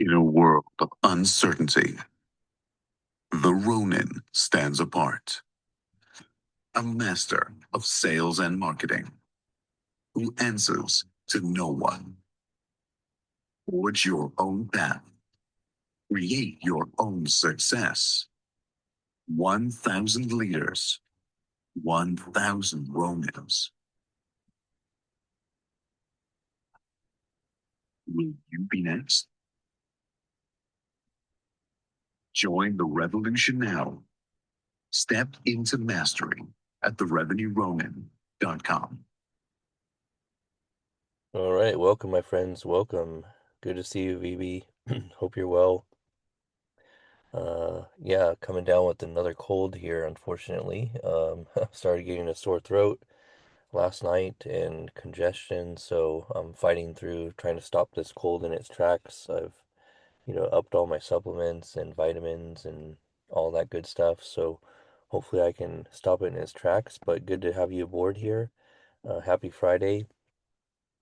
In a world of uncertainty, the Ronin stands apart, a master of sales and marketing who answers to no one. Forge your own path, create your own success. 1,000 leaders, 1,000 Ronins. Will you be next? Join the revolution now. Step into mastery at therevenueronin.com. All right, welcome, my friends. Welcome. Good to see you, VB. Hope you're well. Yeah, coming down with another cold here, unfortunately. Started getting a sore throat last night and congestion, so I'm fighting through trying to stop this cold in its tracks. I've, upped all my supplements and vitamins and all that good stuff, so hopefully I can stop it in its tracks. But good to have you aboard here. Happy Friday.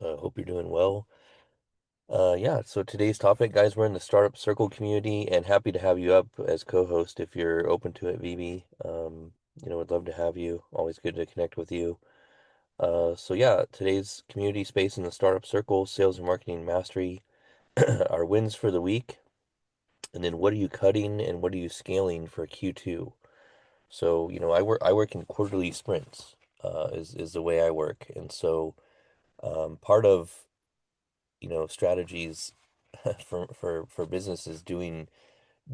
Hope you're doing well. Yeah, so today's topic, guys, we're in the startup circle community and happy to have you up as co-host if you're open to it, VB. Would love to have you. Always good to connect with you. So yeah, today's community space in the startup circle, sales and marketing mastery, our wins for the week, and then what are you cutting and what are you scaling for Q2? So, I work in quarterly sprints, is the way I work. And so part of strategies for businesses doing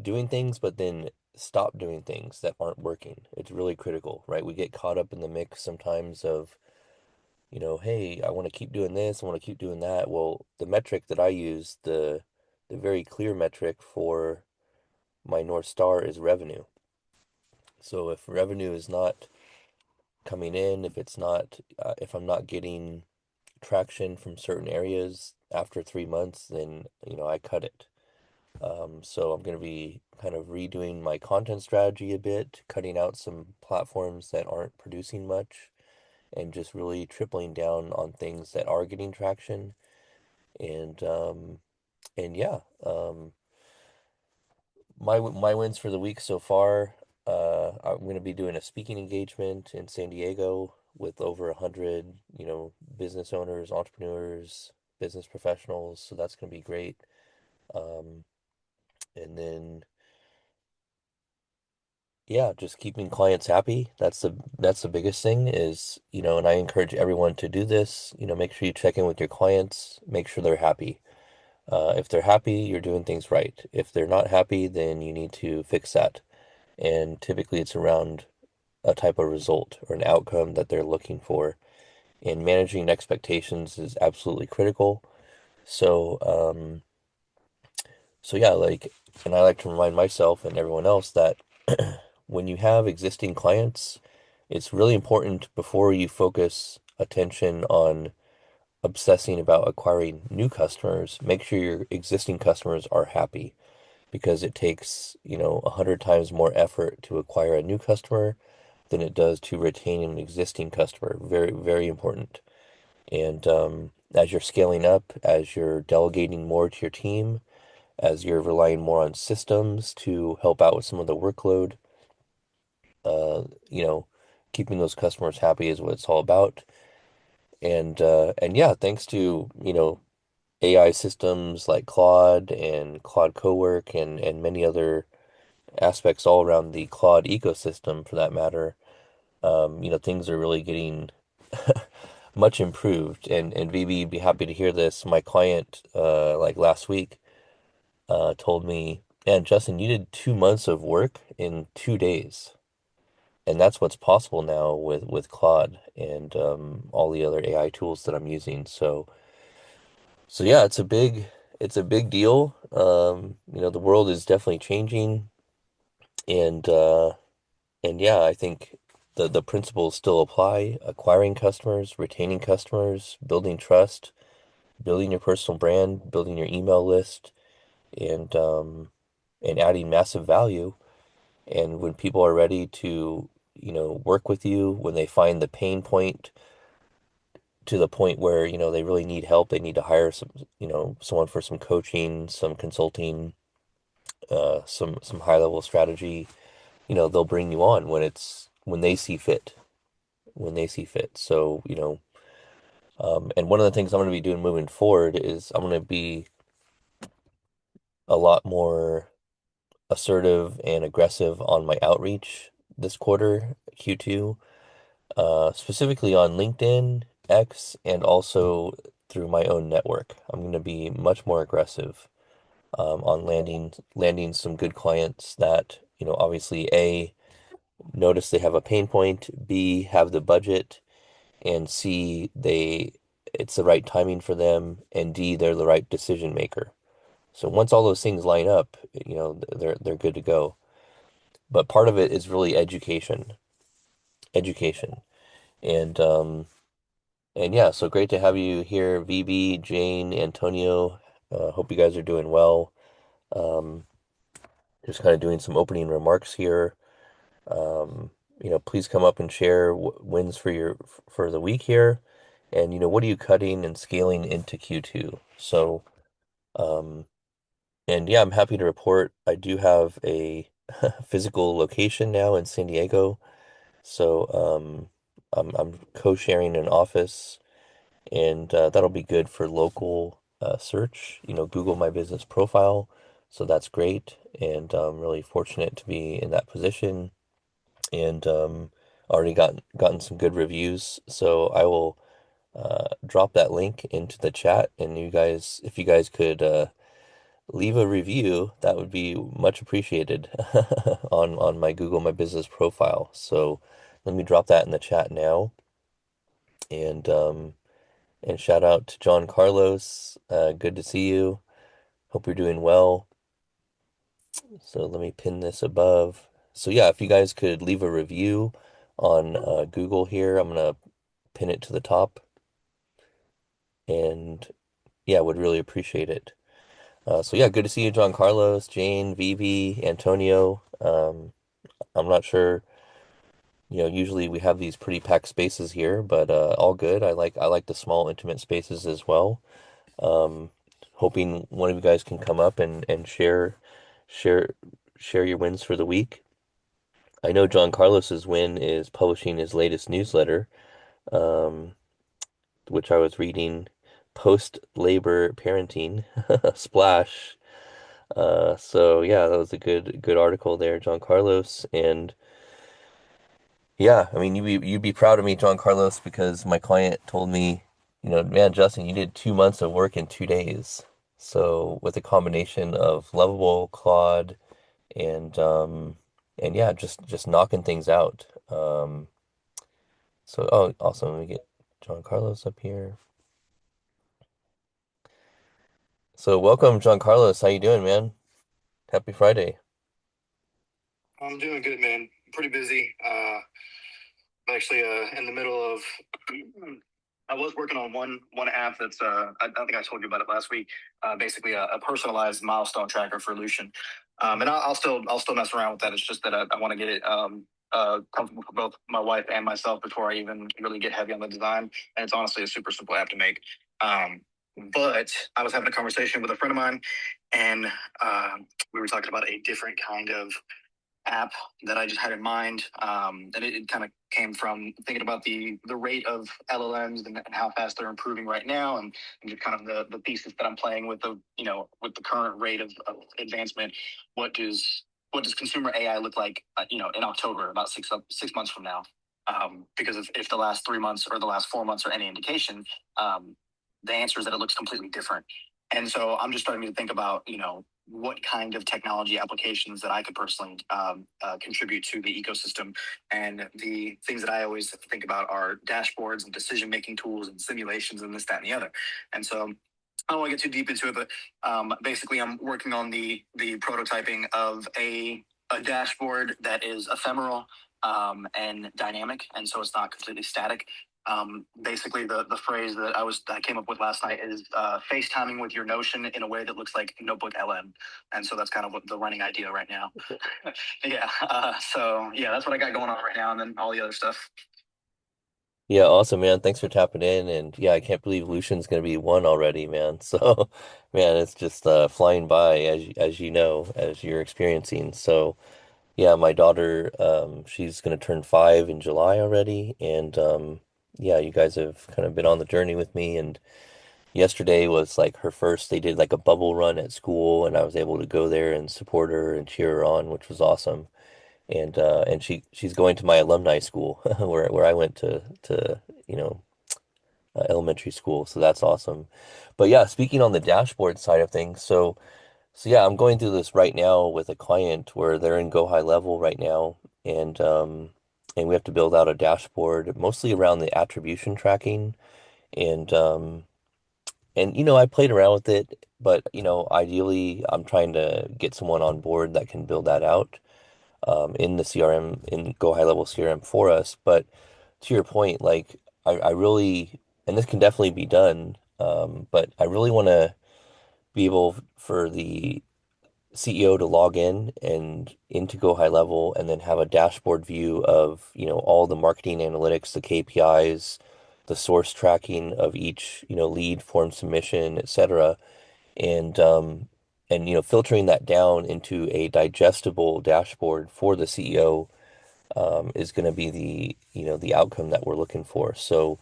things, but then stop doing things that aren't working. It's really critical, right? We get caught up in the mix sometimes of, hey, I want to keep doing this, I want to keep doing that. Well, the metric that I use, the very clear metric for my North Star is revenue. So if revenue is not coming in, if I'm not getting traction from certain areas after 3 months, then I cut it. So I'm going to be kind of redoing my content strategy a bit, cutting out some platforms that aren't producing much, and just really tripling down on things that are getting traction. And yeah, my wins for the week so far. I'm going to be doing a speaking engagement in San Diego with over 100, business owners, entrepreneurs, business professionals. So that's going to be great. Um, and then Yeah, just keeping clients happy. That's the biggest thing is, and I encourage everyone to do this, make sure you check in with your clients, make sure they're happy. If they're happy, you're doing things right. If they're not happy, then you need to fix that. And typically it's around a type of result or an outcome that they're looking for. And managing expectations is absolutely critical. So, so yeah, and I like to remind myself and everyone else that when you have existing clients, it's really important before you focus attention on obsessing about acquiring new customers, make sure your existing customers are happy because it takes, 100 times more effort to acquire a new customer than it does to retain an existing customer. Very, very important. And as you're scaling up, as you're delegating more to your team, as you're relying more on systems to help out with some of the workload, uh, you know, keeping those customers happy is what it's all about. And yeah, thanks to, AI systems like Claude and Claude Cowork and many other aspects all around the Claude ecosystem for that matter, things are really getting much improved. And VB, you'd be happy to hear this. My client, like last week, told me, "Man, Justin, you did 2 months of work in 2 days." And that's what's possible now with Claude and all the other AI tools that I'm using. So yeah, it's a big deal. The world is definitely changing, and yeah, I think the principles still apply: acquiring customers, retaining customers, building trust, building your personal brand, building your email list, and adding massive value. And when people are ready to, work with you, when they find the pain point to the point where, they really need help. They need to hire someone for some coaching, some consulting, some high level strategy. They'll bring you on when they see fit, So, and one of the things I'm going to be doing moving forward is I'm going to be a lot more assertive and aggressive on my outreach this quarter, Q2, specifically on LinkedIn, X, and also through my own network. I'm going to be much more aggressive on landing some good clients that, obviously notice they have a pain point, B, have the budget, and C, it's the right timing for them, and D, they're the right decision maker. So once all those things line up, they're good to go. But part of it is really education. And yeah, so great to have you here, VB, Jane, Antonio. Hope you guys are doing well. Um, just kind of doing some opening remarks here. Um, please come up and share wins for the week here, and what are you cutting and scaling into Q2? So, um, and yeah, I'm happy to report I do have a physical location now in San Diego. So, I'm co-sharing an office, and that'll be good for local search. Google my business profile. So that's great, and I'm really fortunate to be in that position, and already gotten some good reviews. So I will drop that link into the chat, and if you guys could leave a review, that would be much appreciated on my Google My Business profile. So let me drop that in the chat now, and shout out to Giancarlos. Good to see you. Hope you're doing well. So let me pin this above. So yeah, if you guys could leave a review on Google here, I'm gonna pin it to the top, and yeah, would really appreciate it. So yeah, good to see you, Giancarlos, Jane, Vivi, Antonio. I'm not sure, usually we have these pretty packed spaces here, but all good. I like the small, intimate spaces as well. Um, Hoping one of you guys can come up and share share your wins for the week. I know John Carlos's win is publishing his latest newsletter, um, which I was reading, Post-Labor Parenting, Splash. So yeah, that was a good article there, John Carlos. And yeah, I mean, you'd be proud of me, John Carlos, because my client told me, man, Justin, you did 2 months of work in 2 days. So with a combination of Lovable, Claude, and yeah, just knocking things out. So oh, awesome. Let me get John Carlos up here. So welcome, John Carlos. How you doing, man? Happy Friday. I'm doing good, man. Pretty busy. I'm actually in the middle of. I was working on one app that's I think I told you about it last week. Basically a personalized milestone tracker for Lucian. And I'll still mess around with that. It's just that I want to get it comfortable for both my wife and myself before I even really get heavy on the design. And it's honestly a super simple app to make. Um, but I was having a conversation with a friend of mine, and we were talking about a different kind of app that I just had in mind. And it kind of came from thinking about the rate of LLMs and how fast they're improving right now, and just kind of the thesis that I'm playing with with the current rate of advancement. What does consumer AI look like? In October, about 6 months from now. Because if the last 3 months or the last 4 months are any indication, the answer is that it looks completely different. And so I'm just starting to think about, what kind of technology applications that I could personally contribute to the ecosystem. And the things that I always think about are dashboards and decision-making tools and simulations and this, that, and the other. And so I don't want to get too deep into it, but basically I'm working on the prototyping of a dashboard that is ephemeral and dynamic. And so it's not completely static. Basically, the phrase that I came up with last night is FaceTiming with your Notion in a way that looks like Notebook LM, and so that's kind of what the running idea right now. Yeah. So yeah, that's what I got going on right now, and then all the other stuff. Yeah, awesome, man. Thanks for tapping in. And yeah, I can't believe Lucian's gonna be one already, man. So, man, it's just flying by as you know, as you're experiencing. So, yeah, my daughter, she's gonna turn 5 in July already, and yeah, you guys have kind of been on the journey with me. And yesterday was like her first. They did like a bubble run at school, and I was able to go there and support her and cheer her on, which was awesome. And she's going to my alumni school where I went to you know elementary school, so that's awesome. But yeah, speaking on the dashboard side of things, so yeah, I'm going through this right now with a client where they're in go high level right now, and we have to build out a dashboard mostly around the attribution tracking, and I played around with it, but ideally I'm trying to get someone on board that can build that out in the CRM, in Go High Level CRM for us. But to your point, like I really, and this can definitely be done, but I really want to be able for the CEO to log in and into Go High Level and then have a dashboard view of, all the marketing analytics, the KPIs, the source tracking of each, lead, form submission, etc. And filtering that down into a digestible dashboard for the CEO is going to be the outcome that we're looking for. So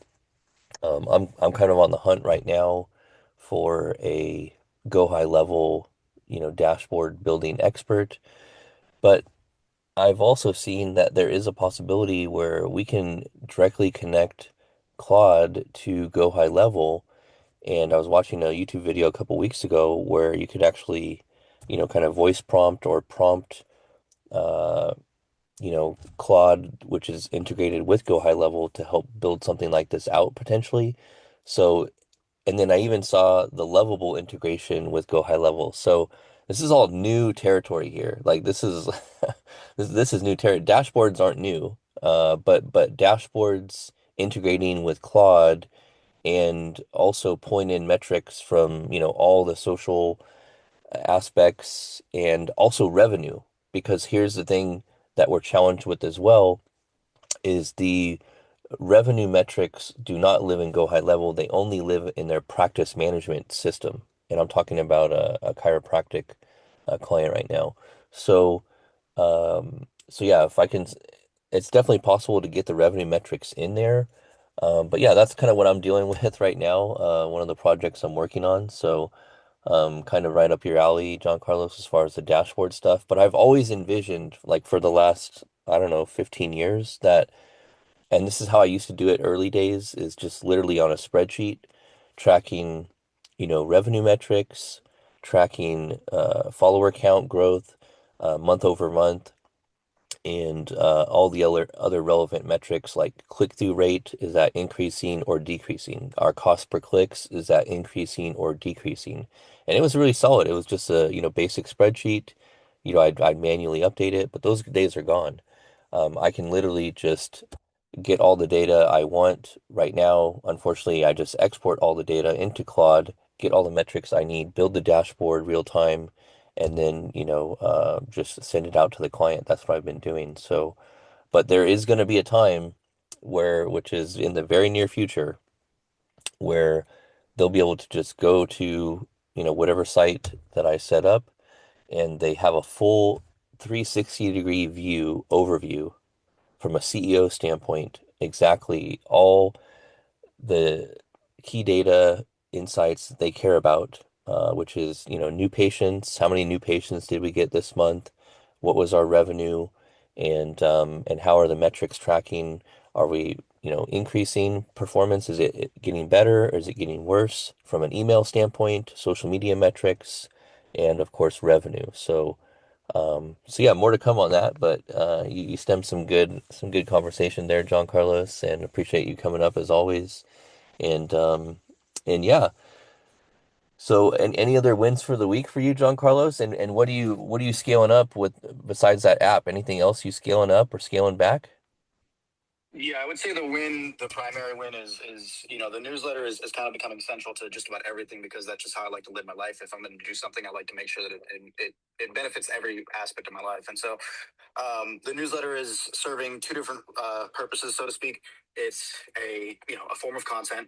I'm kind of on the hunt right now for a go high level, dashboard building expert. But I've also seen that there is a possibility where we can directly connect Claude to go high level. And I was watching a YouTube video a couple weeks ago where you could actually, kind of voice prompt or prompt uh, Claude, which is integrated with Go High Level to help build something like this out potentially. So, and then I even saw the Lovable integration with Go High Level. So this is all new territory here. Like this is this is new territory. Dashboards aren't new, but dashboards integrating with Claude and also point in metrics from, all the social aspects and also revenue. Because here's the thing that we're challenged with as well is the revenue metrics do not live in Go High Level. They only live in their practice management system. And I'm talking about a chiropractic client right now. So, so yeah, if I can, it's definitely possible to get the revenue metrics in there. But yeah, that's kind of what I'm dealing with right now. One of the projects I'm working on. So, kind of right up your alley, Giancarlos, as far as the dashboard stuff. But I've always envisioned, like for the last, I don't know, 15 years, that, and this is how I used to do it early days, is just literally on a spreadsheet, tracking, revenue metrics, tracking follower count growth, month over month, and all the other relevant metrics like click-through rate, is that increasing or decreasing? Our cost per clicks, is that increasing or decreasing? And it was really solid. It was just a, basic spreadsheet. I'd manually update it, but those days are gone. I can literally just get all the data I want right now. Unfortunately, I just export all the data into Claude, get all the metrics I need, build the dashboard real time, and then, just send it out to the client. That's what I've been doing. So, but there is going to be a time which is in the very near future, where they'll be able to just go to, whatever site that I set up, and they have a full 360-degree view overview from a CEO standpoint, exactly all the key data insights that they care about, which is, new patients, how many new patients did we get this month? What was our revenue? And how are the metrics tracking? Are we, increasing performance? Is it getting better or is it getting worse from an email standpoint, social media metrics, and of course revenue. So yeah, more to come on that, but you stemmed some good conversation there, John Carlos, and appreciate you coming up as always. And yeah, so and any other wins for the week for you, John Carlos? And what are you scaling up with besides that app? Anything else you scaling up or scaling back? Yeah, I would say the primary win is the newsletter is kind of becoming central to just about everything because that's just how I like to live my life. If I'm going to do something, I like to make sure that it benefits every aspect of my life. And so the newsletter is serving two different purposes, so to speak. It's a form of content,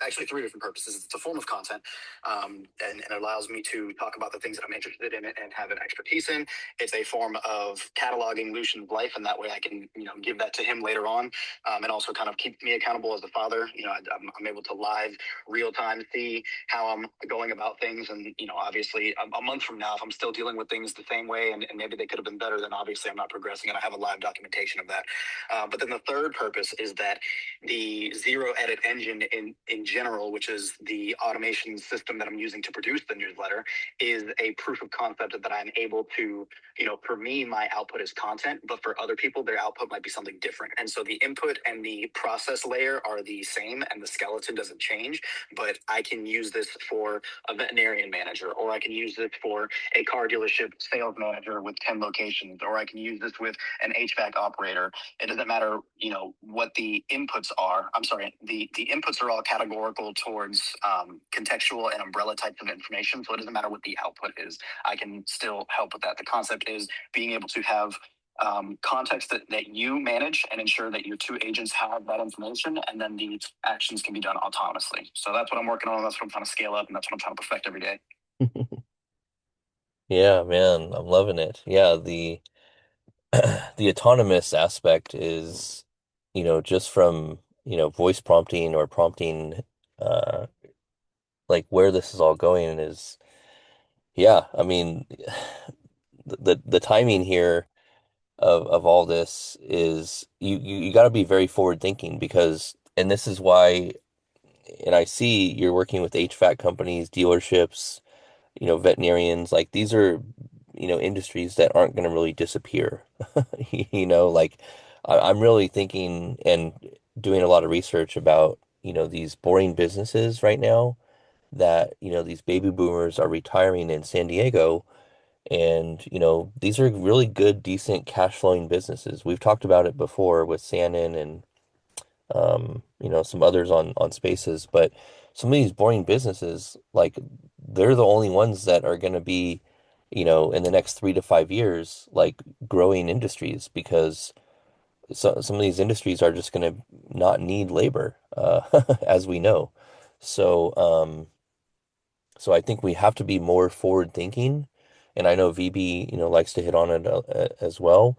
actually three different purposes. It's a form of content, and it allows me to talk about the things that I'm interested in and have an expertise in. It's a form of cataloging Lucian's life, and that way I can give that to him later on, and also kind of keep me accountable as a father. I'm able to live, real time see how I'm going about things, and obviously a month from now, if I'm still dealing with things the same way, and maybe they could have been better, then obviously I'm not progressing, and I have a live documentation of that. But then the third purpose is that the zero edit engine in general, which is the automation system that I'm using to produce the newsletter, is a proof of concept that I'm able to, for me, my output is content, but for other people, their output might be something different. And so the input and the process layer are the same and the skeleton doesn't change, but I can use this for a veterinarian manager, or I can use this for a car dealership sales manager with 10 locations, or I can use this with an HVAC operator. It doesn't matter, what the inputs are. I'm sorry, the inputs are all categorical towards contextual and umbrella types of information. So it doesn't matter what the output is. I can still help with that. The concept is being able to have context that you manage and ensure that your two agents have that information, and then the actions can be done autonomously. So that's what I'm working on. That's what I'm trying to scale up, and that's what I'm trying to perfect every day. Yeah, man, I'm loving it. Yeah, the the autonomous aspect is, just from, voice prompting or prompting, uh, like where this is all going is, yeah, I mean, the timing here of all this is you got to be very forward thinking because, and this is why, and I see you're working with HVAC companies, dealerships, veterinarians, like these are, industries that aren't going to really disappear. Like I'm really thinking and doing a lot of research about, these boring businesses right now that, these baby boomers are retiring in San Diego. And, these are really good, decent cash flowing businesses. We've talked about it before with Shannon and some others on spaces, but some of these boring businesses, like they're the only ones that are going to be, in the next 3 to 5 years, like growing industries because some of these industries are just going to not need labor, as we know. So, so I think we have to be more forward thinking. And I know VB, likes to hit on it as well.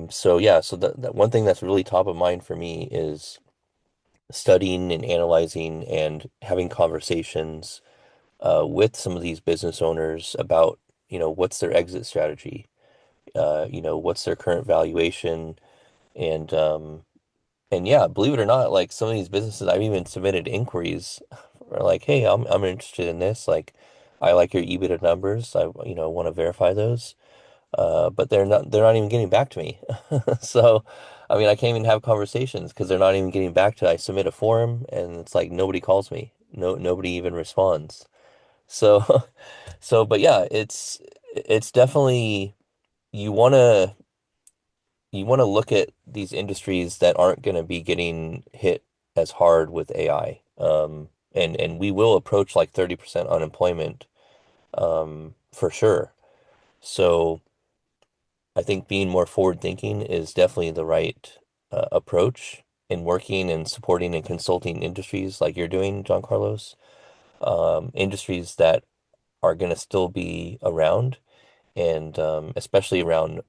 So yeah, so that one thing that's really top of mind for me is studying and analyzing and having conversations with some of these business owners about, what's their exit strategy, what's their current valuation, and and yeah, believe it or not, like some of these businesses, I've even submitted inquiries for like, hey, I'm interested in this, like I like your EBITDA numbers, I want to verify those. But they're not even getting back to me. So, I mean, I can't even have conversations because they're not even getting back to. I submit a form and it's like nobody calls me. Nobody even responds. So, but yeah, it's definitely you wanna you wanna look at these industries that aren't gonna be getting hit as hard with AI. And we will approach like 30% unemployment, for sure. So. I think being more forward thinking is definitely the right approach in working and supporting and consulting industries like you're doing, Giancarlos. Industries that are going to still be around and especially around,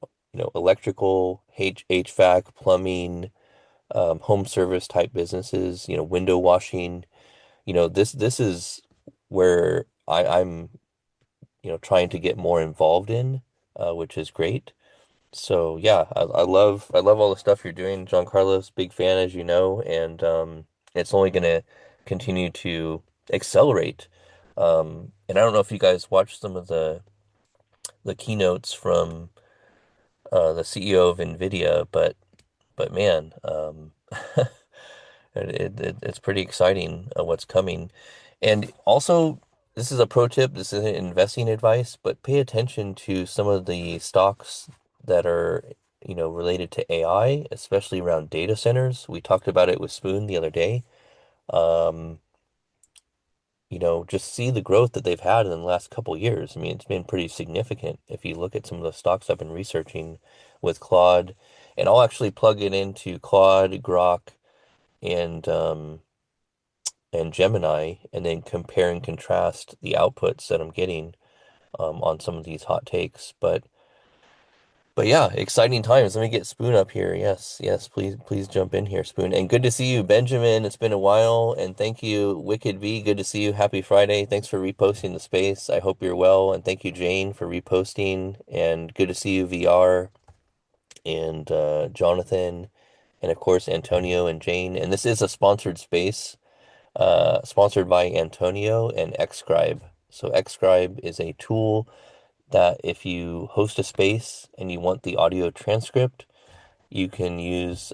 electrical, HVAC, plumbing, home service type businesses, window washing. This is where I'm, trying to get more involved in, which is great. So yeah, I love all the stuff you're doing, John Carlos. Big fan, as you know, and it's only gonna continue to accelerate. And I don't know if you guys watched some of the keynotes from the CEO of NVIDIA, but man, it's pretty exciting what's coming. And also, this is a pro tip. This isn't investing advice, but pay attention to some of the stocks that are related to AI, especially around data centers. We talked about it with Spoon the other day. Um, just see the growth that they've had in the last couple years. I mean, it's been pretty significant if you look at some of the stocks I've been researching with Claude, and I'll actually plug it into Claude, Grok, and Gemini, and then compare and contrast the outputs that I'm getting on some of these hot takes. But yeah, exciting times. Let me get Spoon up here. Yes, yes, please jump in here, Spoon. And good to see you, Benjamin. It's been a while. And thank you, Wicked V. Good to see you. Happy Friday. Thanks for reposting the space. I hope you're well. And thank you, Jane, for reposting. And good to see you, VR, and Jonathan, and of course, Antonio and Jane. And this is a sponsored space, sponsored by Antonio and Xscribe. So Xscribe is a tool that if you host a space and you want the audio transcript, you can use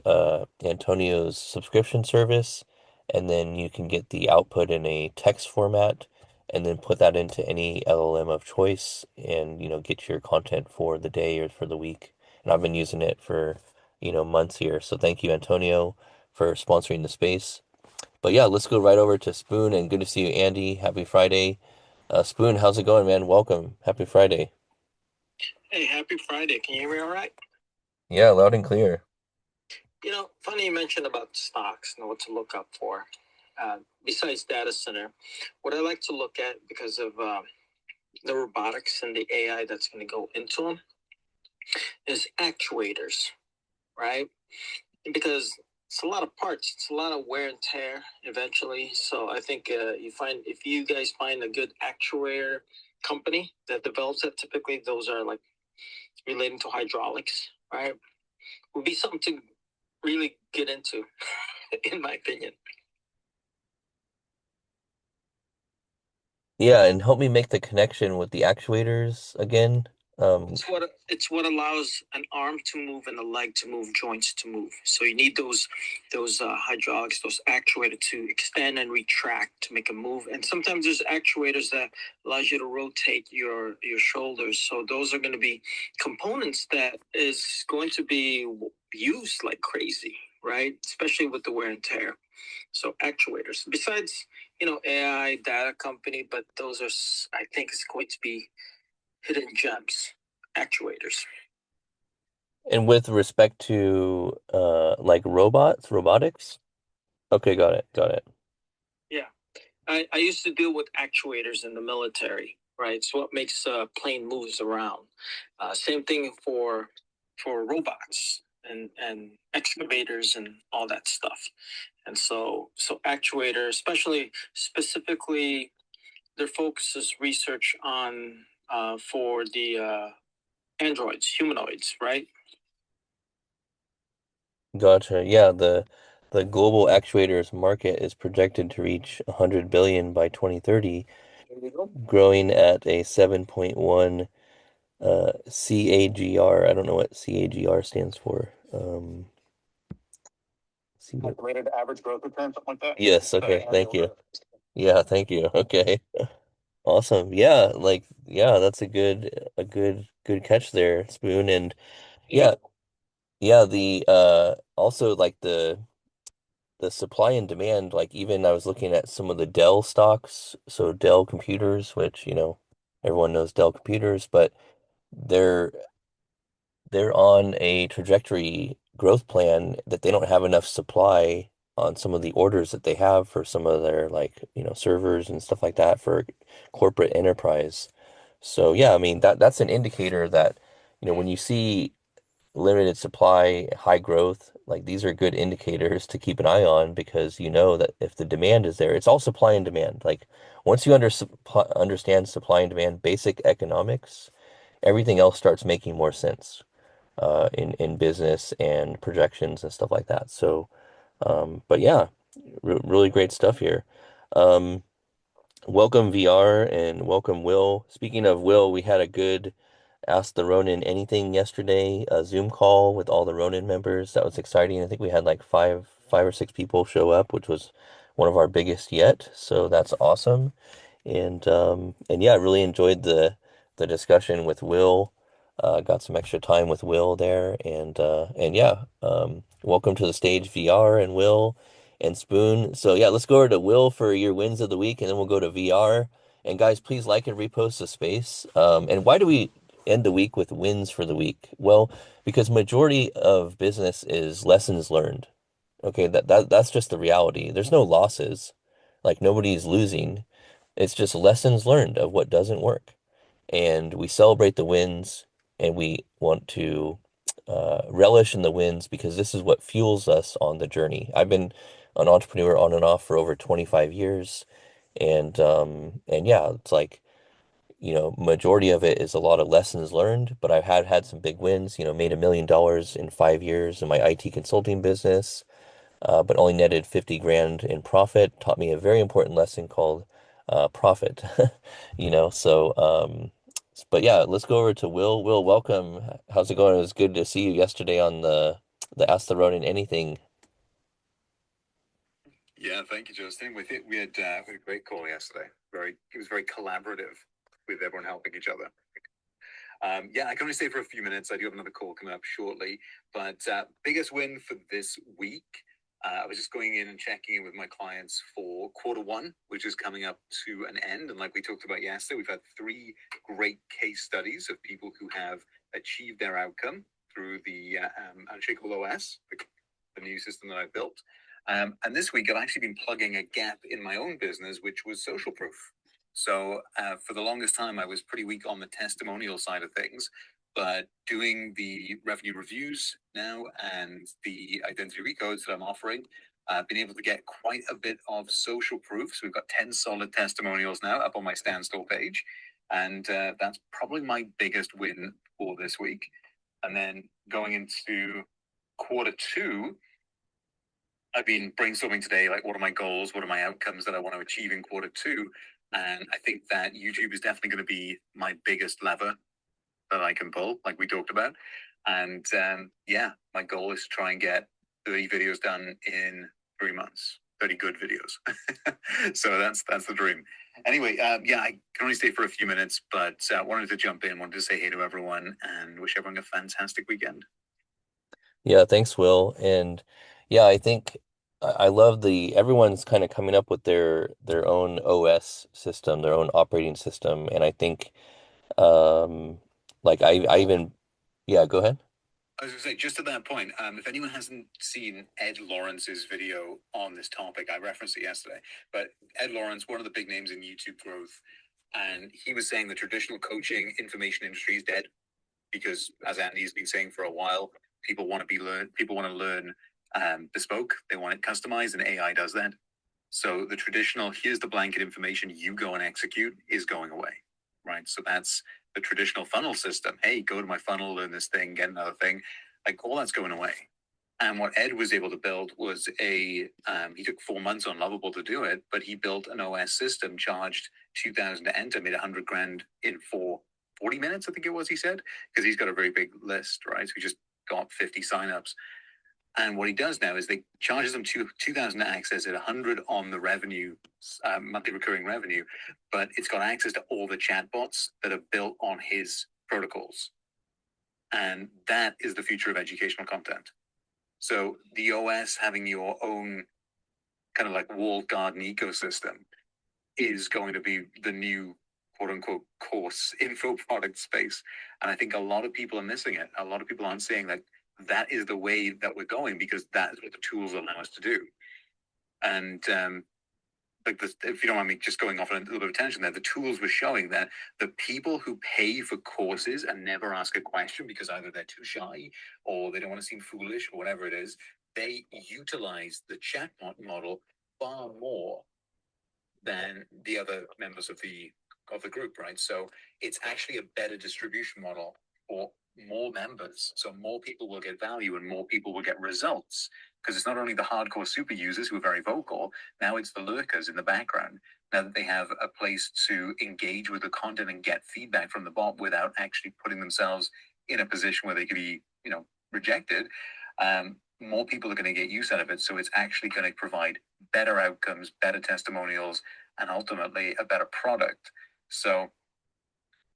Antonio's subscription service, and then you can get the output in a text format, and then put that into any LLM of choice, and get your content for the day or for the week. And I've been using it for months here. So thank you, Antonio, for sponsoring the space. But yeah, let's go right over to Spoon, and good to see you, Andy. Happy Friday. Spoon, how's it going, man? Welcome. Happy Friday. Hey, happy Friday. Can you hear me all right? Yeah, loud and clear. Funny you mentioned about stocks and what to look up for. Besides data center, what I like to look at because of the robotics and the AI that's going to go into them is actuators, right? Because it's a lot of parts, it's a lot of wear and tear eventually. So I think if you guys find a good actuator company that develops that, typically those are like relating to hydraulics, right? Would be something to really get into, in my opinion. Yeah, and help me make the connection with the actuators again. It's what allows an arm to move and a leg to move, joints to move. So you need those hydraulics, those actuators to extend and retract to make a move. And sometimes there's actuators that allows you to rotate your shoulders. So those are going to be components that is going to be used like crazy, right? Especially with the wear and tear. So actuators. Besides, AI data company, but those are, I think, is going to be hidden gems, actuators. And with respect to like robotics? Okay, got it. Got it. Yeah. I used to deal with actuators in the military, right? So what makes a plane moves around. Same thing for robots and excavators and all that stuff. And so actuators, specifically, their focus is research on for the androids, humanoids, right? Gotcha. Yeah, the global actuators market is projected to reach 100 billion by 2030, growing at a 7.1 CAGR. I don't know what CAGR stands for. Weighted average growth return, something like that. Yes, okay, thank you. Yeah, thank you. Okay. Awesome. Yeah, yeah, that's a good catch there, Spoon. And yeah, yeah, the also like the supply and demand, like even I was looking at some of the Dell stocks, so Dell computers, which, everyone knows Dell computers, but they're they're on a trajectory growth plan that they don't have enough supply on some of the orders that they have for some of their like, servers and stuff like that for corporate enterprise. So yeah, I mean that's an indicator that, when you see limited supply, high growth, like these are good indicators to keep an eye on because you know that if the demand is there, it's all supply and demand. Like once you understand supply and demand, basic economics, everything else starts making more sense in business and projections and stuff like that. So, but yeah, really great stuff here. Um, Welcome VR and welcome Will. Speaking of Will, we had a good Ask the Ronin Anything yesterday, a Zoom call with all the Ronin members. That was exciting. I think we had like five or six people show up, which was one of our biggest yet. So that's awesome. And yeah, I really enjoyed the discussion with Will. Got some extra time with Will there, and yeah, welcome to the stage, VR and Will and Spoon. So yeah, let's go over to Will for your wins of the week, and then we'll go to VR. And guys, please like and repost the space. And why do we end the week with wins for the week? Well, because majority of business is lessons learned. Okay, that's just the reality. There's no losses. Like nobody's losing. It's just lessons learned of what doesn't work. And we celebrate the wins and we want to relish in the wins because this is what fuels us on the journey. I've been an entrepreneur on and off for over 25 years. And yeah, it's like, majority of it is a lot of lessons learned, but I've had some big wins, made $1 million in 5 years in my IT consulting business, but only netted 50 grand in profit. Taught me a very important lesson called profit. But yeah, let's go over to Will. Will, welcome. How's it going? It was good to see you yesterday on the Ask the Ronin Anything. Yeah, thank you, Justin. We had a great call yesterday. It was very collaborative with everyone helping each other. Yeah, I can only stay for a few minutes. I do have another call coming up shortly. But biggest win for this week, I was just going in and checking in with my clients for Q1, which is coming up to an end. And like we talked about yesterday, we've had 3 great case studies of people who have achieved their outcome through the Unshakable OS, the new system that I built. And this week, I've actually been plugging a gap in my own business, which was social proof. So for the longest time, I was pretty weak on the testimonial side of things, but doing the revenue reviews now and the identity recodes that I'm offering, I've been able to get quite a bit of social proof. So we've got 10 solid testimonials now up on my standstill page. And that's probably my biggest win for this week. And then going into Q2, I've been brainstorming today, like, what are my goals? What are my outcomes that I want to achieve in Q2? And I think that YouTube is definitely going to be my biggest lever that I can pull, like we talked about. And yeah, my goal is to try and get 30 videos done in 3 months, 30 good videos. So that's the dream. Anyway, yeah, I can only stay for a few minutes, but wanted to jump in, wanted to say hey to everyone and wish everyone a fantastic weekend. Yeah, thanks, Will. And yeah, I think I love everyone's kind of coming up with their own OS system, their own operating system. And I think like I even yeah, go ahead. I was going to say, just to that point, if anyone hasn't seen Ed Lawrence's video on this topic, I referenced it yesterday, but Ed Lawrence, one of the big names in YouTube growth, and he was saying the traditional coaching information industry is dead because, as Andy's been saying for a while, people want to learn bespoke, they want it customized, and AI does that. So the traditional, here's the blanket information, you go and execute, is going away, right? So that's the traditional funnel system. Hey, go to my funnel, learn this thing, get another thing. Like, all that's going away. And what Ed was able to build was he took 4 months on Lovable to do it, but he built an OS system, charged 2,000 to enter, made 100 grand in 40 minutes, I think it was, he said, because he's got a very big list, right? So he just got 50 signups. And what he does now is they charges them 2,000 to access it, 100 on the revenue, monthly recurring revenue, but it's got access to all the chatbots that are built on his protocols. And that is the future of educational content. So the OS having your own kind of like walled garden ecosystem is going to be the new quote unquote course info product space. And I think a lot of people are missing it. A lot of people aren't saying that is the way that we're going because that is what the tools allow us to do. And if you don't mind me just going off on a little bit of tangent there, the tools were showing that the people who pay for courses and never ask a question because either they're too shy or they don't want to seem foolish or whatever it is, they utilize the chatbot model far more than the other members of the group, right? So it's actually a better distribution model for more members. So more people will get value and more people will get results because it's not only the hardcore super users who are very vocal, now it's the lurkers in the background. Now that they have a place to engage with the content and get feedback from the bot without actually putting themselves in a position where they could be, rejected, more people are going to get use out of it. So it's actually going to provide better outcomes, better testimonials, and ultimately a better product. So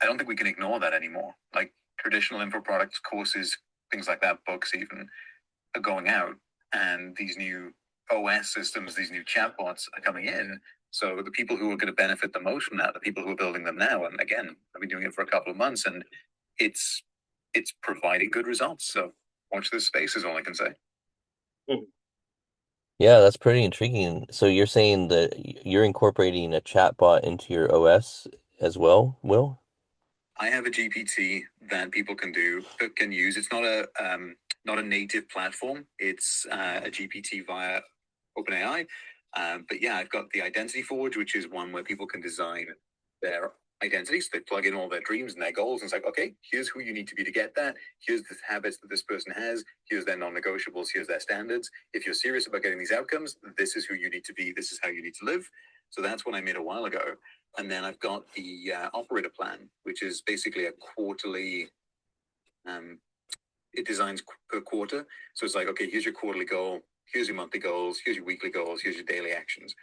I don't think we can ignore that anymore. Like, traditional info products, courses, things like that, books even, are going out, and these new OS systems, these new chatbots are coming in. So the people who are going to benefit the most from that, the people who are building them now, and again, I've been doing it for a couple of months, and it's it's providing good results. So watch this space is all I can say. Yeah, that's pretty intriguing. So you're saying that you're incorporating a chatbot into your OS as well, Will? I have a GPT that people can use. It's not a native platform. It's a GPT via OpenAI. But yeah, I've got the Identity Forge, which is one where people can design their identities. They plug in all their dreams and their goals, and it's like, okay, here's who you need to be to get that. Here's the habits that this person has. Here's their non-negotiables. Here's their standards. If you're serious about getting these outcomes, this is who you need to be. This is how you need to live. So that's what I made a while ago. And then I've got the operator plan, which is basically a quarterly. It designs per quarter. So it's like, okay, here's your quarterly goal. Here's your monthly goals. Here's your weekly goals. Here's your daily actions.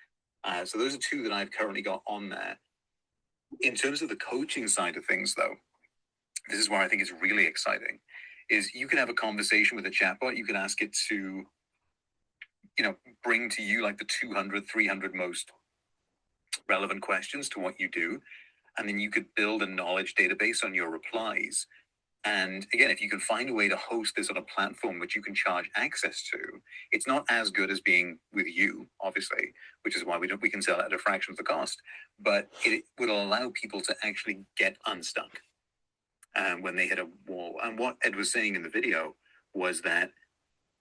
So those are two that I've currently got on there. In terms of the coaching side of things, though, this is where I think it's really exciting. Is you can have a conversation with a chatbot. You can ask it to, bring to you like the 200, 300 most relevant questions to what you do. And then you could build a knowledge database on your replies. And again, if you can find a way to host this on a platform which you can charge access to, it's not as good as being with you, obviously, which is why we can sell it at a fraction of the cost. But it would allow people to actually get unstuck when they hit a wall. And what Ed was saying in the video was that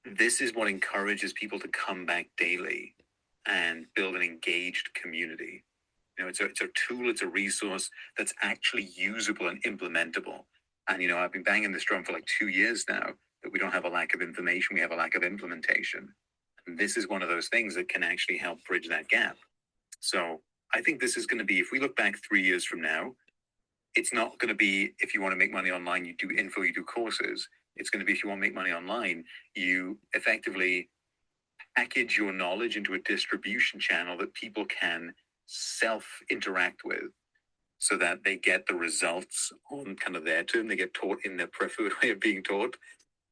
this is what encourages people to come back daily and build an engaged community. It's a tool, it's a resource that's actually usable and implementable. And, I've been banging this drum for like 2 years now that we don't have a lack of information, we have a lack of implementation. And this is one of those things that can actually help bridge that gap. So I think this is going to be, if we look back 3 years from now, it's not going to be, if you want to make money online, you do info, you do courses. It's going to be, if you want to make money online, you effectively package your knowledge into a distribution channel that people can self-interact with, so that they get the results on kind of their term. They get taught in their preferred way of being taught,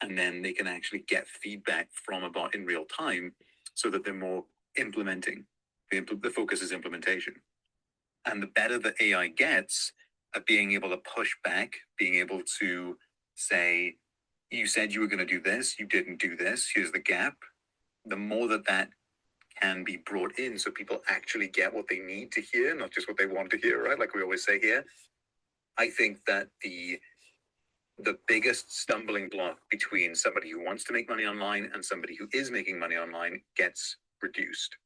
and then they can actually get feedback from a bot in real time, so that they're more implementing. The focus is implementation. And the better the AI gets at being able to push back, being able to say, you said you were going to do this, you didn't do this, here's the gap. The more that can be brought in, so people actually get what they need to hear, not just what they want to hear, right? Like we always say here. I think that the biggest stumbling block between somebody who wants to make money online and somebody who is making money online gets reduced.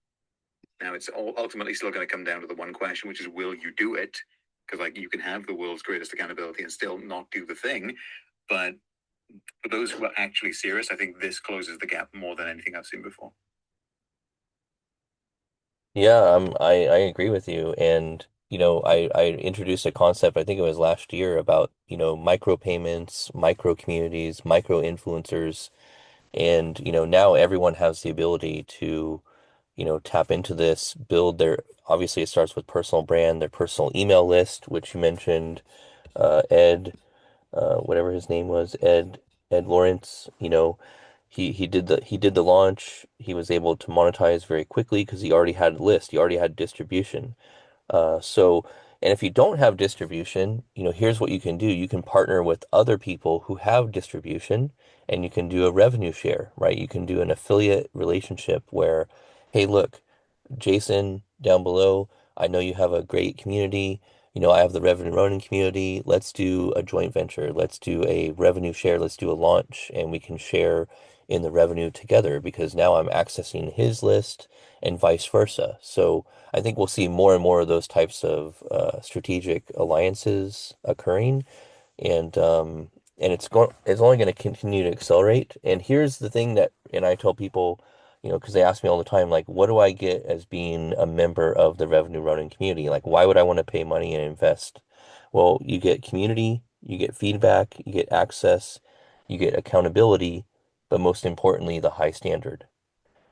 Now, it's ultimately still going to come down to the one question, which is, will you do it? Because you can have the world's greatest accountability and still not do the thing. But for those who are actually serious, I think this closes the gap more than anything I've seen before. Yeah, I agree with you. And, I introduced a concept, I think it was last year, about, micro payments, micro communities, micro influencers. And, now everyone has the ability to, tap into this, build obviously it starts with personal brand, their personal email list, which you mentioned, Ed, whatever his name was, Ed Lawrence, he did the launch. He was able to monetize very quickly because he already had a list, he already had distribution. So, and if you don't have distribution, here's what you can do. You can partner with other people who have distribution, and you can do a revenue share, right? You can do an affiliate relationship where, hey, look, Jason down below, I know you have a great community. I have the Ronin community. Let's do a joint venture. Let's do a revenue share. Let's do a launch, and we can share in the revenue together, because now I'm accessing his list and vice versa. So I think we'll see more and more of those types of strategic alliances occurring, and it's only going to continue to accelerate. And here's the thing and I tell people, because they ask me all the time, like, what do I get as being a member of the revenue running community? Like, why would I want to pay money and invest? Well, you get community, you get feedback, you get access, you get accountability, but most importantly, the high standard,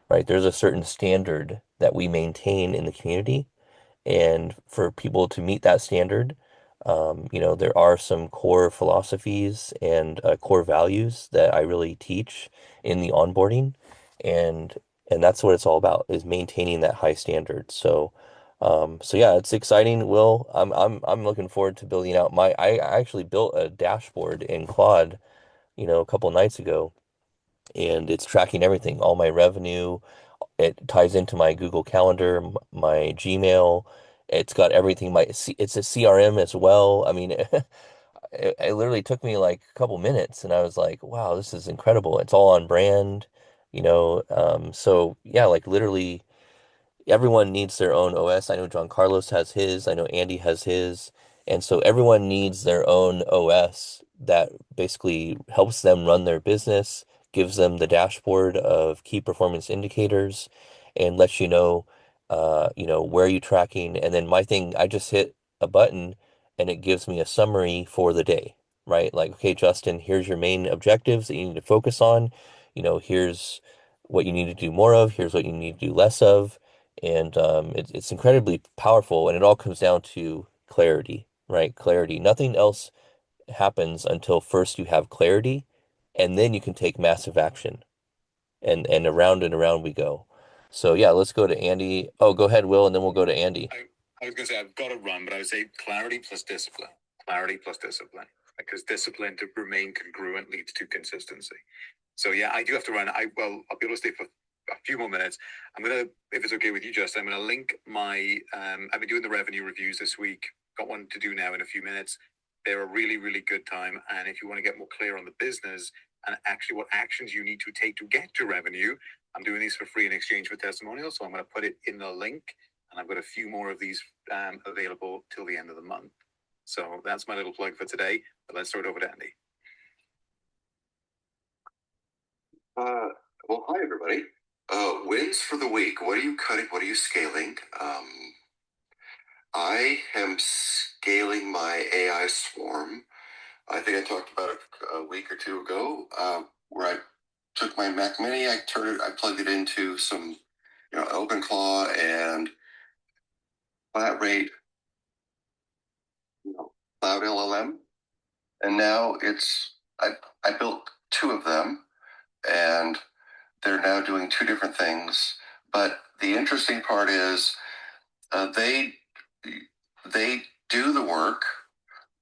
right? There's a certain standard that we maintain in the community, and for people to meet that standard, There are some core philosophies and core values that I really teach in the onboarding, and and that's what it's all about, is maintaining that high standard. So yeah, it's exciting, Will. I'm looking forward to building out I actually built a dashboard in Claude, a couple nights ago, and it's tracking everything, all my revenue. It ties into my Google Calendar, my Gmail. It's got everything. It's a CRM as well. I mean, it literally took me like a couple minutes, and I was like, wow, this is incredible. It's all on brand, So yeah, like literally everyone needs their own OS. I know Giancarlos has his, I know Andy has his. And so everyone needs their own OS that basically helps them run their business, gives them the dashboard of key performance indicators, and lets where you're tracking. And then my thing, I just hit a button and it gives me a summary for the day, right? Like, okay, Justin, here's your main objectives that you need to focus on. Here's what you need to do more of. Here's what you need to do less of. And it's incredibly powerful, and it all comes down to clarity, right? Clarity. Nothing else happens until first you have clarity, and then you can take massive action. And around we go. So yeah, let's go to Andy. Oh, go ahead, Will, and then we'll go to Andy. I was going to say, I've got to run, but I would say clarity plus discipline. Clarity plus discipline. Because discipline to remain congruent leads to consistency. So yeah, I do have to run. I'll be able to stay for a few more minutes. I'm gonna, if it's okay with you, Justin, I'm gonna link my. I've been doing the revenue reviews this week. Got one to do now in a few minutes. They're a really, really good time. And if you want to get more clear on the business and actually what actions you need to take to get to revenue, I'm doing these for free in exchange for testimonials. So I'm going to put it in the link, and I've got a few more of these available till the end of the month. So that's my little plug for today. But let's throw it over to Andy. Well, hi, everybody. Wins for the week. What are you cutting? What are you scaling? I am scaling my AI swarm. I think I talked about it a week or two ago, where I took my Mac Mini, I plugged it into some, OpenClaw and flat rate, Cloud LLM, and now I built two of them, and they're now doing two different things. But the interesting part is they do the work,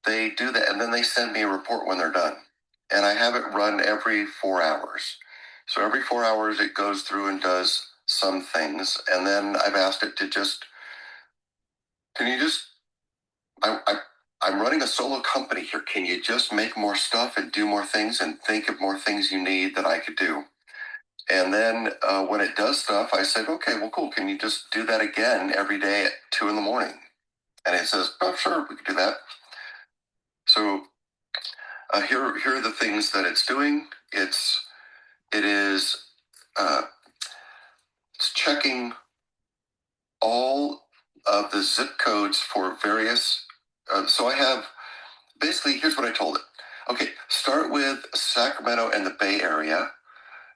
they do that, and then they send me a report when they're done. And I have it run every 4 hours. So every 4 hours it goes through and does some things. And then I've asked it to I'm running a solo company here. Can you just make more stuff and do more things and think of more things you need that I could do? And then when it does stuff, I said, okay, well, cool. Can you just do that again every day at 2 a.m? And it says, oh, sure, we could do that. So here are the things that it's doing. It's checking all of the zip codes for various. So I have basically, here's what I told it. Okay, start with Sacramento and the Bay Area,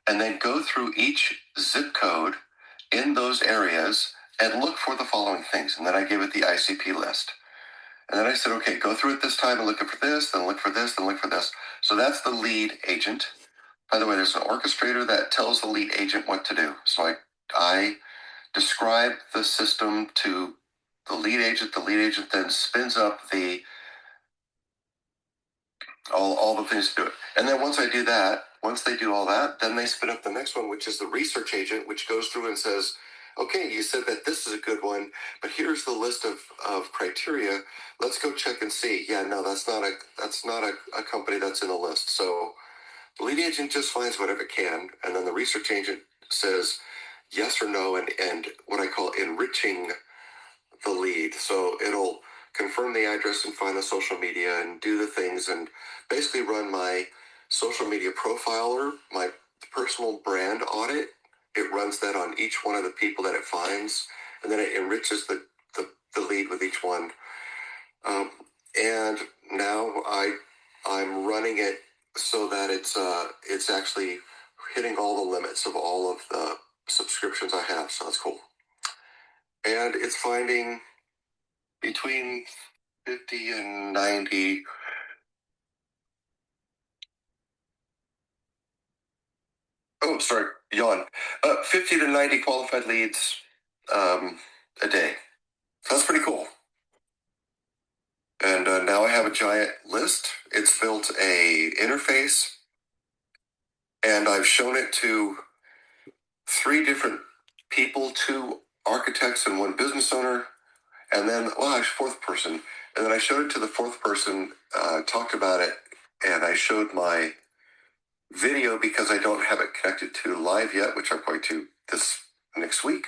and then go through each zip code in those areas and look for the following things. And then I gave it the ICP list. And then I said, okay, go through it this time and look for this, then look for this, then look for this. So that's the lead agent. By the way, there's an orchestrator that tells the lead agent what to do. So I describe the system to the lead agent. The lead agent then spins up all the things to do it. And then once they do all that, then they spin up the next one, which is the research agent, which goes through and says, okay, you said that this is a good one, but here's the list of criteria. Let's go check and see. Yeah, no, that's not a company that's in the list. So the lead agent just finds whatever it can, and then the research agent says yes or no, and what I call enriching the lead. So it'll confirm the address and find the social media and do the things and basically run my social media profiler, my personal brand audit. It runs that on each one of the people that it finds, and then it enriches the lead with each one. And now I'm running it so that it's actually hitting all the limits of all of the subscriptions I have. So that's cool. And it's finding between 50 and 90. Oh, sorry, yawn. 50 to 90 qualified leads a day. So that's pretty cool. And now I have a giant list. It's built a interface, and I've shown it to 3 different people, 2 architects and 1 business owner, and then, well, actually, 4th person. And then I showed it to the 4th person, talked about it, and I showed my video because I don't have it connected to live yet, which I'm going to this next week.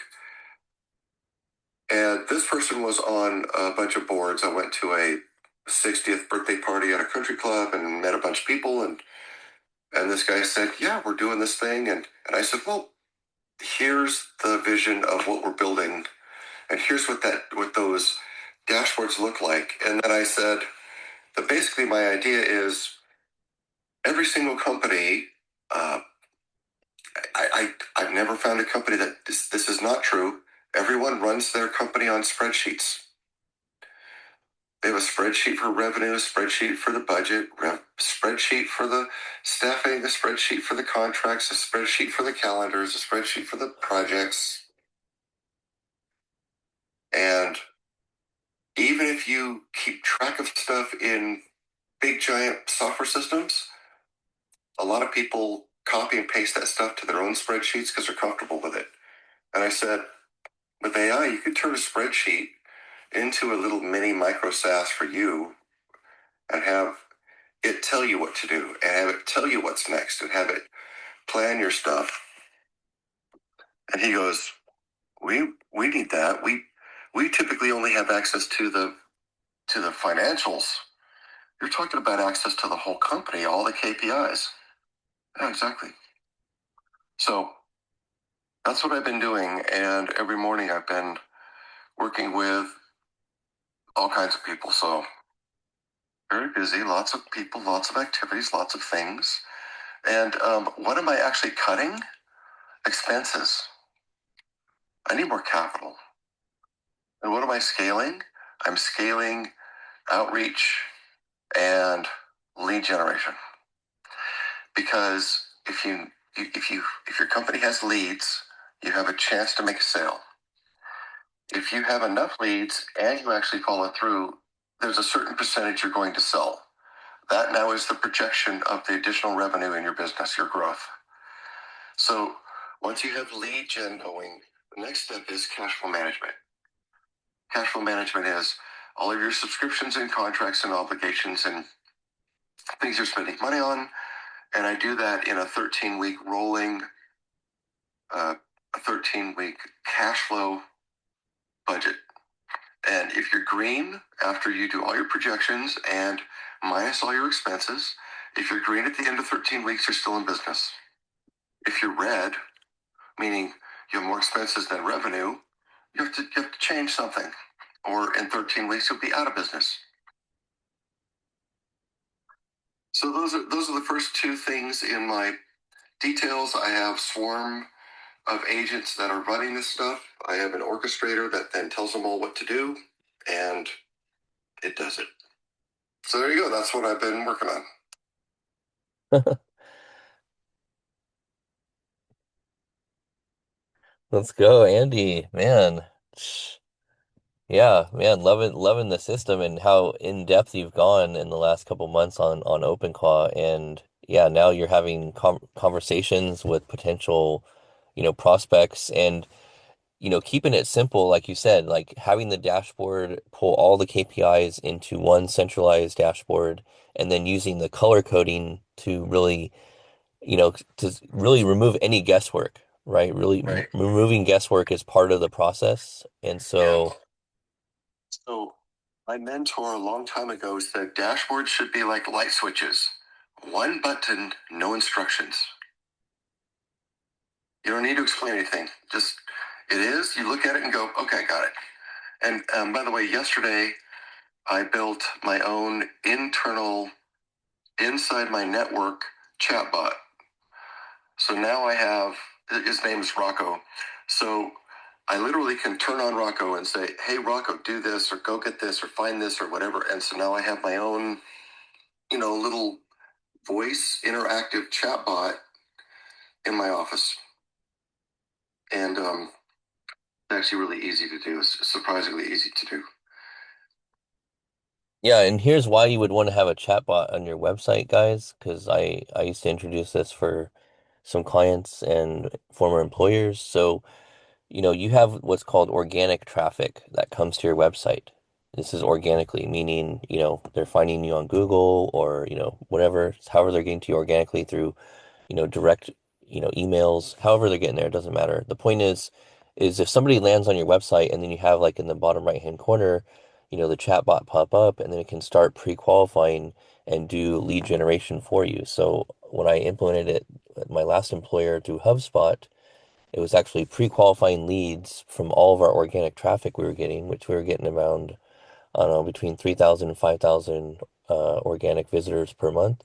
And this person was on a bunch of boards. I went to a 60th birthday party at a country club and met a bunch of people. And this guy said, yeah, we're doing this thing. And I said, well, here's the vision of what we're building. And here's what those dashboards look like. And then I said that basically my idea is every single company, I've never found a company that this is not true. Everyone runs their company on spreadsheets. They have a spreadsheet for revenue, a spreadsheet for the budget, spreadsheet for the staffing, a spreadsheet for the contracts, a spreadsheet for the calendars, a spreadsheet for the projects. And even if you keep track of stuff in big giant software systems, a lot of people copy and paste that stuff to their own spreadsheets because they're comfortable with it. And I said, with AI, you could turn a spreadsheet into a little mini micro SaaS for you and have it tell you what to do and have it tell you what's next and have it plan your stuff. And he goes, we need that. We typically only have access to the financials. You're talking about access to the whole company, all the KPIs. Yeah, exactly. So that's what I've been doing. And every morning I've been working with all kinds of people. So very busy, lots of people, lots of activities, lots of things. And what am I actually cutting? Expenses. I need more capital. And what am I scaling? I'm scaling outreach and lead generation. Because if your company has leads, you have a chance to make a sale. If you have enough leads and you actually follow through, there's a certain percentage you're going to sell. That now is the projection of the additional revenue in your business, your growth. So once you have lead gen going, the next step is cash flow management. Cash flow management is all of your subscriptions and contracts and obligations and things you're spending money on. And I do that in a 13-week rolling, a 13-week cash flow budget. And if you're green after you do all your projections and minus all your expenses, if you're green at the end of 13 weeks, you're still in business. If you're red, meaning you have more expenses than revenue, you have to change something. Or in 13 weeks, you'll be out of business. So those are the first 2 things in my details. I have swarm of agents that are running this stuff. I have an orchestrator that then tells them all what to do, and it does it. So there you go. That's what I've been working on. Let's go, Andy. Man. Yeah, man, loving the system and how in depth you've gone in the last couple months on OpenClaw, and yeah, now you're having conversations with potential, prospects, and keeping it simple, like you said, like having the dashboard pull all the KPIs into one centralized dashboard, and then using the color coding to really, to really remove any guesswork, right? Really Right. removing guesswork is part of the process, and so. Yeah. So my mentor a long time ago said dashboards should be like light switches. One button, no instructions. You don't need to explain anything. Just, it is, you look at it and go, okay, got it. And by the way, yesterday I built my own internal, inside my network chatbot. So now I have, his name is Rocco. So I literally can turn on Rocco and say, hey, Rocco, do this or go get this or find this or whatever. And so now I have my own, little voice interactive chatbot in my office. And it's actually really easy to do. It's surprisingly easy to do. Yeah, and here's why you would want to have a chatbot on your website, guys, because I used to introduce this for some clients and former employers. So, you have what's called organic traffic that comes to your website. This is organically, meaning, they're finding you on Google or, whatever, however they're getting to you organically through direct, emails, however they're getting there, it doesn't matter. The point is if somebody lands on your website and then you have like in the bottom right hand corner, the chatbot pop up and then it can start pre-qualifying and do lead generation for you. So when I implemented it at my last employer through HubSpot, it was actually pre-qualifying leads from all of our organic traffic we were getting, which we were getting around, I don't know, between 3,000 and 5,000 organic visitors per month.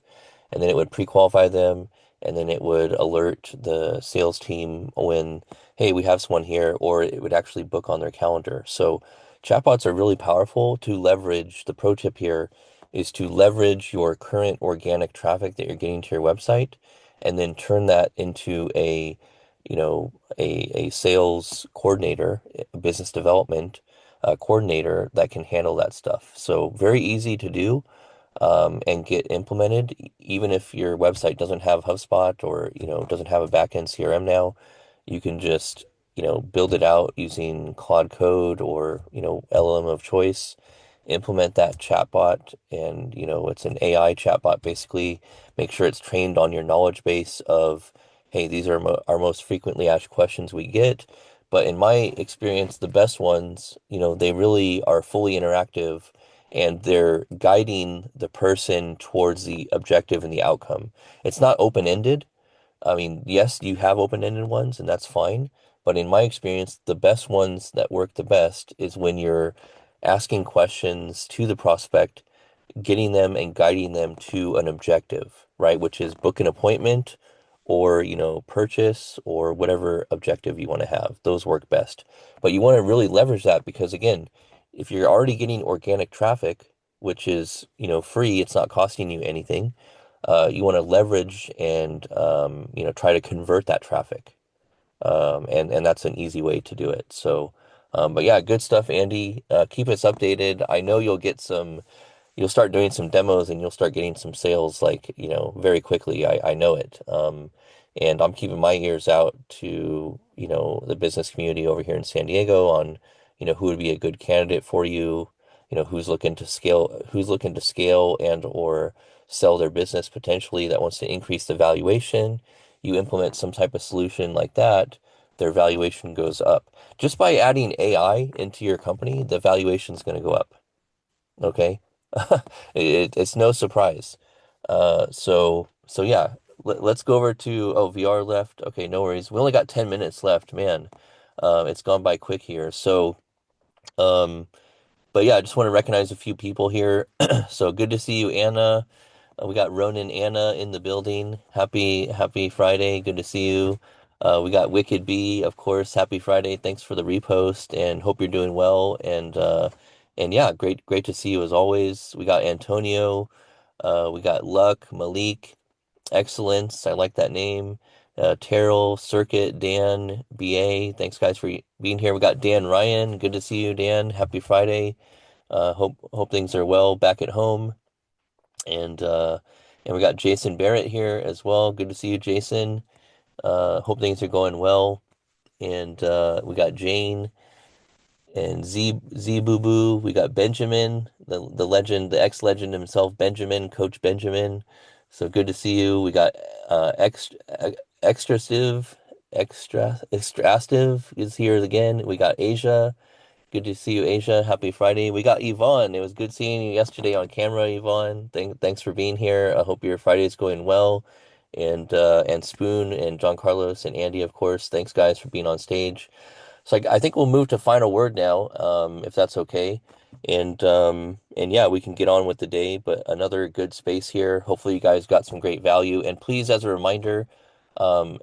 And then it would pre-qualify them, and then it would alert the sales team when, hey, we have someone here, or it would actually book on their calendar. So chatbots are really powerful to leverage. The pro tip here is to leverage your current organic traffic that you're getting to your website, and then turn that into a sales coordinator, a business development coordinator that can handle that stuff. So very easy to do and get implemented, even if your website doesn't have HubSpot or, doesn't have a backend CRM now, you can just, build it out using Claude Code or, LLM of choice, implement that chatbot and, it's an AI chatbot basically, make sure it's trained on your knowledge base of, hey, these are our most frequently asked questions we get. But in my experience, the best ones, they really are fully interactive and they're guiding the person towards the objective and the outcome. It's not open-ended. I mean, yes, you have open-ended ones, and that's fine. But in my experience, the best ones that work the best is when you're asking questions to the prospect, getting them and guiding them to an objective, right? Which is book an appointment or, purchase or whatever objective you want to have. Those work best. But you want to really leverage that because again, if you're already getting organic traffic, which is, free, it's not costing you anything. You want to leverage and, try to convert that traffic. And that's an easy way to do it. So, but yeah, good stuff, Andy. Keep us updated. I know you'll start doing some demos and you'll start getting some sales like, very quickly. I know it. And I'm keeping my ears out to, the business community over here in San Diego on, who would be a good candidate for you, who's looking to scale and or sell their business potentially that wants to increase the valuation. You implement some type of solution like that, their valuation goes up. Just by adding AI into your company, the valuation is going to go up. Okay. It's no surprise. So yeah, let's go over to, oh, VR left. Okay, no worries. We only got 10 minutes left, man. It's gone by quick here. So, um, but yeah, I just want to recognize a few people here. So good to see you, Anna. We got Ronin Anna in the building. Happy Friday. Good to see you. We got Wicked B, of course. Happy Friday. Thanks for the repost and hope you're doing well. And yeah, great to see you as always. We got Antonio. We got Luck, Malik, Excellence. I like that name. Terrell, Circuit, Dan, BA. Thanks guys for being here. We got Dan Ryan. Good to see you, Dan. Happy Friday. Hope things are well back at home. And uh and we got Jason Barrett here as well. Good to see you, Jason. Hope things are going well. And we got Jane and Z Boo Boo. We got Benjamin, the legend, the ex-legend himself, Benjamin, Coach Benjamin. So good to see you. We got extrastive, extrastive is here again. We got Asia. Good to see you, Asia. Happy Friday. We got Yvonne. It was good seeing you yesterday on camera, Yvonne. Thanks for being here. I hope your Friday is going well. And Spoon and Giancarlos and Andy, of course. Thanks guys for being on stage. So I think we'll move to final word now, if that's okay. And yeah, we can get on with the day, but another good space here. Hopefully you guys got some great value. And please, as a reminder, um,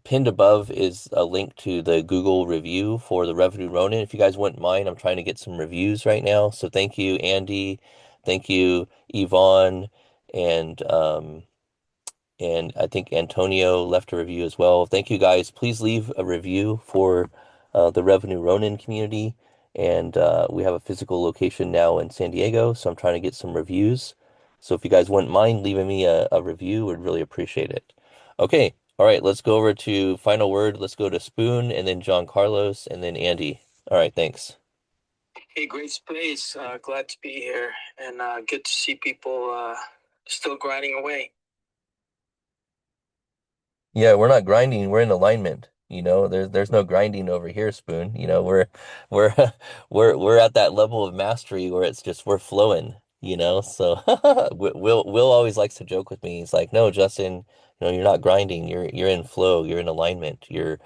pinned above is a link to the Google review for the Revenue Ronin. If you guys wouldn't mind, I'm trying to get some reviews right now. So thank you, Andy. Thank you, Yvonne, and I think Antonio left a review as well. Thank you guys. Please leave a review for the Revenue Ronin community. And we have a physical location now in San Diego, so I'm trying to get some reviews. So if you guys wouldn't mind leaving me a review, would really appreciate it. Okay, all right, let's go over to final word. Let's go to Spoon and then Giancarlos and then Andy. All right, thanks. Hey, great space. Glad to be here and good to see people still grinding away. Yeah, we're not grinding, we're in alignment. There's no grinding over here, Spoon. We're we're at that level of mastery where it's just we're flowing. So Will always likes to joke with me. He's like, "No, Justin, you're not grinding. You're in flow. You're in alignment. You're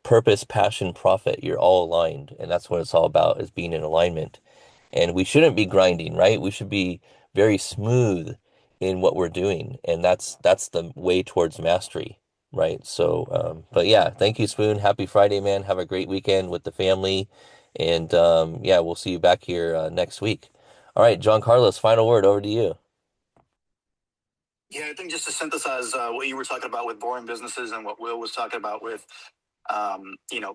purpose, passion, profit. You're all aligned." And that's what it's all about, is being in alignment. And we shouldn't be grinding, right? We should be very smooth in what we're doing. And that's the way towards mastery, right? So, but yeah, thank you, Spoon. Happy Friday, man. Have a great weekend with the family. And yeah, we'll see you back here next week. All right, John Carlos, final word over to you. Yeah, I think just to synthesize what you were talking about with boring businesses and what Will was talking about with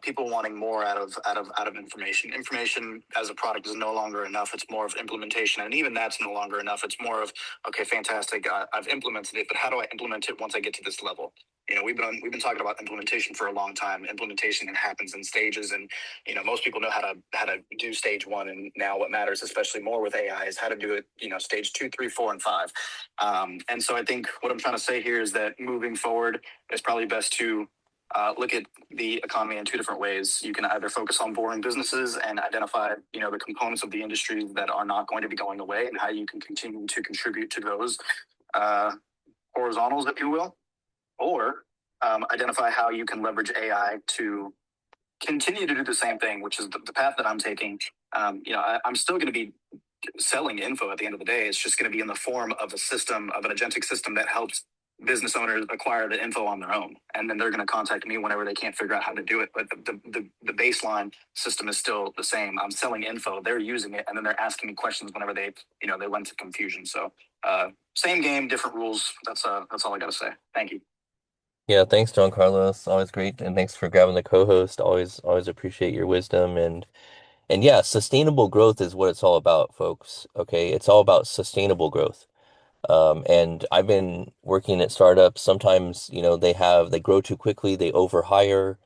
people wanting more out of information. Information as a product is no longer enough. It's more of implementation, and even that's no longer enough. It's more of, okay, fantastic, I've implemented it, but how do I implement it once I get to this level? We've been talking about implementation for a long time. Implementation happens in stages, and most people know how to do stage one. And now what matters, especially more with AI, is how to do it. Stage 2, 3, 4, and 5. And so I think what I'm trying to say here is that moving forward, it's probably best to look at the economy in two different ways. You can either focus on boring businesses and identify, the components of the industry that are not going to be going away, and how you can continue to contribute to those horizontals, if you will, or identify how you can leverage AI to continue to do the same thing, which is the path that I'm taking. I'm still going to be selling info at the end of the day. It's just going to be in the form of an agentic system that helps business owners acquire the info on their own, and then they're going to contact me whenever they can't figure out how to do it. But the baseline system is still the same. I'm selling info, they're using it, and then they're asking me questions whenever they went to confusion. So same game, different rules. That's all I got to say. Thank you. Yeah, thanks, John Carlos. Always great, and thanks for grabbing the co-host. Always appreciate your wisdom and yeah, sustainable growth is what it's all about, folks. Okay, it's all about sustainable growth. And I've been working at startups. Sometimes, they grow too quickly, they overhire,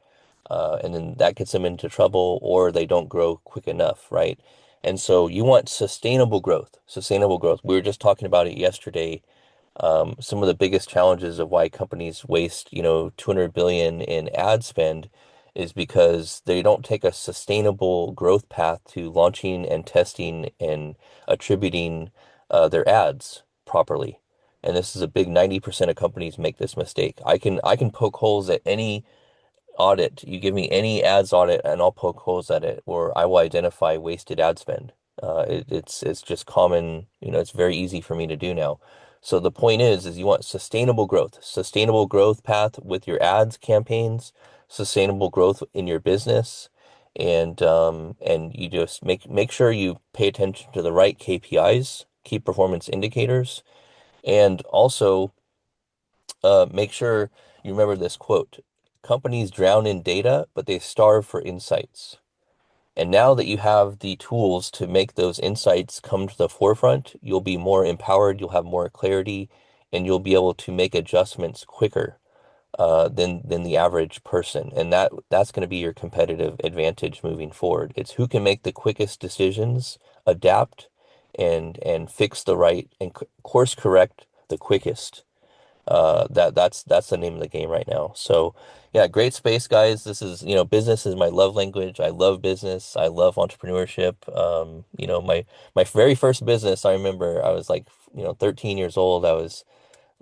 and then that gets them into trouble, or they don't grow quick enough, right? And so you want sustainable growth. Sustainable growth. We were just talking about it yesterday. Some of the biggest challenges of why companies waste, 200 billion in ad spend is because they don't take a sustainable growth path to launching and testing and attributing their ads properly. And this is a big 90% of companies make this mistake. I can poke holes at any audit. You give me any ads audit and I'll poke holes at it, or I will identify wasted ad spend. It's just common, it's very easy for me to do now. So the point is you want sustainable growth path with your ads campaigns, sustainable growth in your business, and you just make sure you pay attention to the right KPIs, key performance indicators, and also make sure you remember this quote. Companies drown in data, but they starve for insights. And now that you have the tools to make those insights come to the forefront, you'll be more empowered, you'll have more clarity, and you'll be able to make adjustments quicker than the average person. And that's going to be your competitive advantage moving forward. It's who can make the quickest decisions, adapt, and fix the right and course correct the quickest. That's the name of the game right now. So yeah, great space, guys. This is, business is my love language. I love business. I love entrepreneurship. My very first business, I remember I was like, 13 years old. I was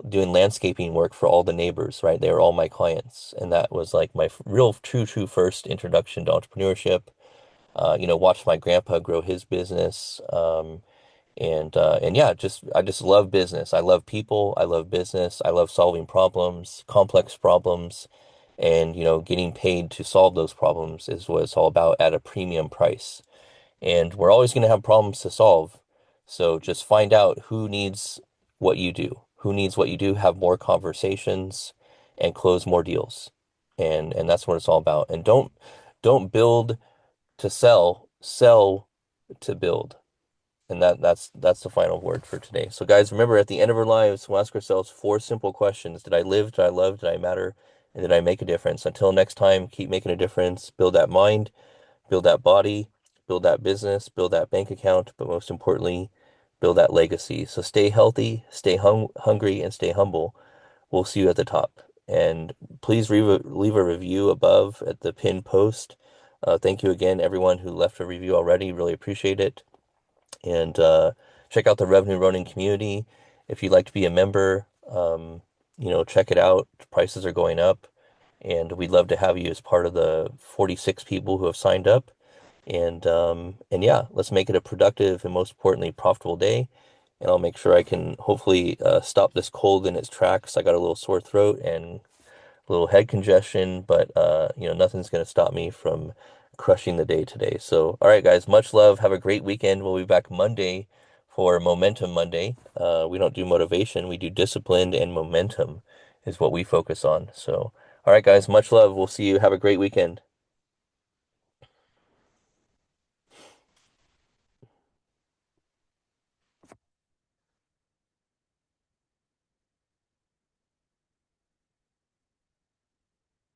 doing landscaping work for all the neighbors, right? They were all my clients, and that was like my real true first introduction to entrepreneurship. Watched my grandpa grow his business. And yeah, I just love business. I love people. I love business. I love solving problems, complex problems. And, getting paid to solve those problems is what it's all about at a premium price. And we're always going to have problems to solve. So just find out who needs what you do. Who needs what you do, have more conversations and close more deals. And that's what it's all about. And don't build to sell, sell to build. And that's the final word for today. So guys, remember at the end of our lives, we'll ask ourselves four simple questions. Did I live? Did I love? Did I matter? And did I make a difference? Until next time, keep making a difference. Build that mind, build that body, build that business, build that bank account, but most importantly, build that legacy. So stay healthy, stay hungry, and stay humble. We'll see you at the top. And please leave a review above at the pinned post. Thank you again, everyone who left a review already. Really appreciate it. And check out the Revenue Running community. If you'd like to be a member, check it out. Prices are going up, and we'd love to have you as part of the 46 people who have signed up. And yeah, let's make it a productive and most importantly profitable day. And I'll make sure I can hopefully stop this cold in its tracks. I got a little sore throat and a little head congestion, but nothing's going to stop me from crushing the day today. So, all right, guys, much love. Have a great weekend. We'll be back Monday for Momentum Monday. We don't do motivation, we do discipline, and momentum is what we focus on. So, all right, guys, much love. We'll see you. Have a great weekend.